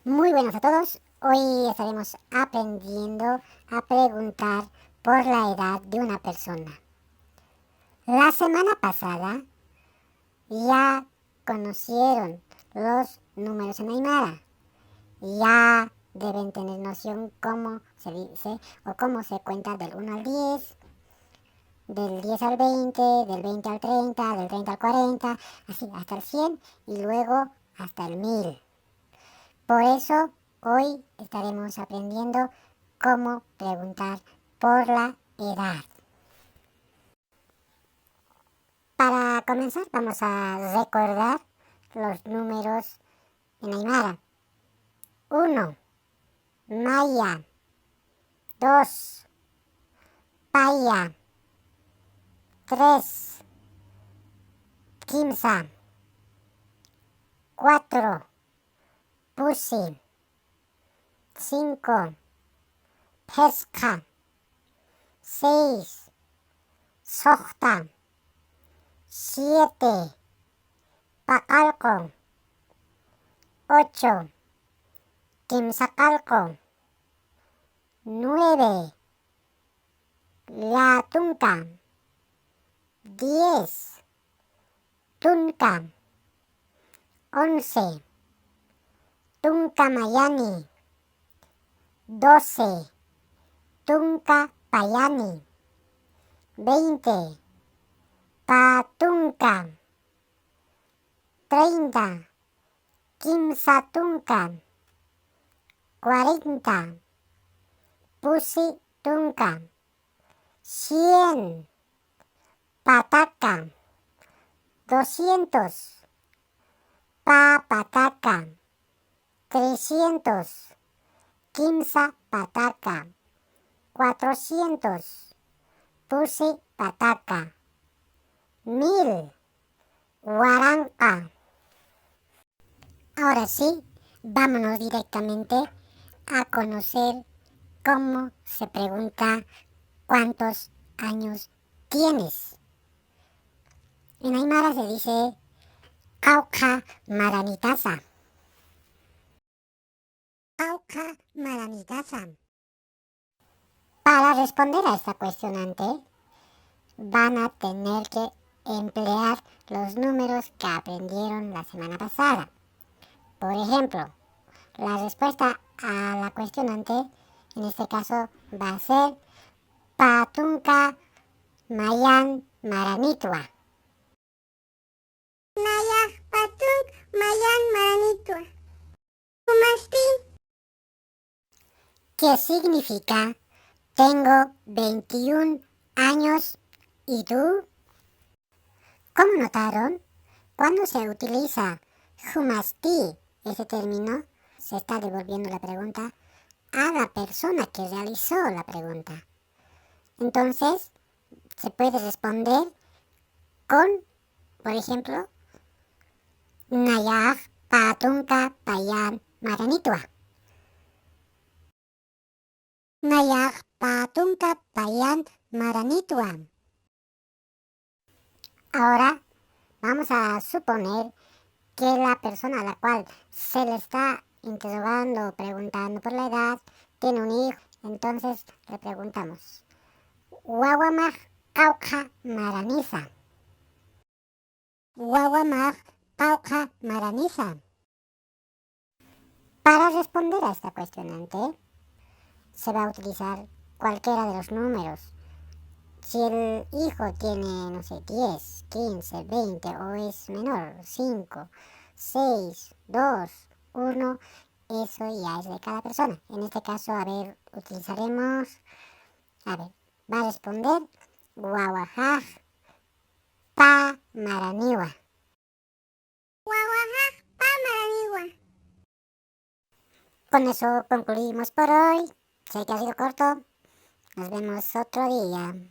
Muy buenas a todos. Hoy estaremos aprendiendo a preguntar por la edad de una persona. La semana pasada ya conocieron los números en Aymara. Ya deben tener noción cómo se dice o cómo se cuenta del 1 al 10, del 10 al 20, del 20 al 30, del 30 al 40, así hasta el 100 y luego hasta el 1000. Por eso, hoy estaremos aprendiendo cómo preguntar por la edad. Para comenzar, vamos a recordar los números en Aymara. 1, Maya. 2, Paya. 3, Kimsa. 4, Pusi. 5, Pesca. 6, Sohta. 7, Pakalko. 8, Kimsakalko. 9, Latunka. 10, Tunka. 11, Tunka Mayani. 12, Tunka Payani. 20, Patunka. 30, Kimsatunka. 40, Pusitunka. 100, Pataka. 200, Papataka. 300, Kimsa Pataka. 400, Pusi Pataka. 1000, Waranka. Ahora sí, vámonos directamente a conocer cómo se pregunta cuántos años tienes. En Aymara se dice Kauka Maranitasa. Kauka Maranitasa. Para responder a esta cuestionante, van a tener que emplear los números que aprendieron la semana pasada. Por ejemplo, la respuesta a la cuestionante, en este caso, va a ser Patunka Mayan Maranitua. Naya Patung Mayan Maranitua. Kumasti. ¿Qué significa? Tengo 21 años. ¿Y tú? ¿Cómo notaron? Cuando se utiliza Humasti, ese término, se está devolviendo la pregunta a la persona que realizó la pregunta. Entonces, se puede responder con, por ejemplo, Nayag Patunka Payan Maranitua. Nayag Patunka Payan Maranitua. Ahora vamos a suponer que la persona a la cual se le está interrogando o preguntando por la edad tiene un hijo. Entonces le preguntamos, Wawamag Kauka Maraniza. Wawamag Kauka Maraniza. Para responder a esta cuestionante, se va a utilizar cualquiera de los números. Si el hijo tiene, no sé, 10, 15, 20 o es menor, 5, 6, 2, 1, eso ya es de cada persona. En este caso, utilizaremos, va a responder Wawajaj Pa Maraniwa. Wawajaj Pa Maraniwa. Con eso concluimos por hoy. Sé que ha sido corto. Nos vemos otro día.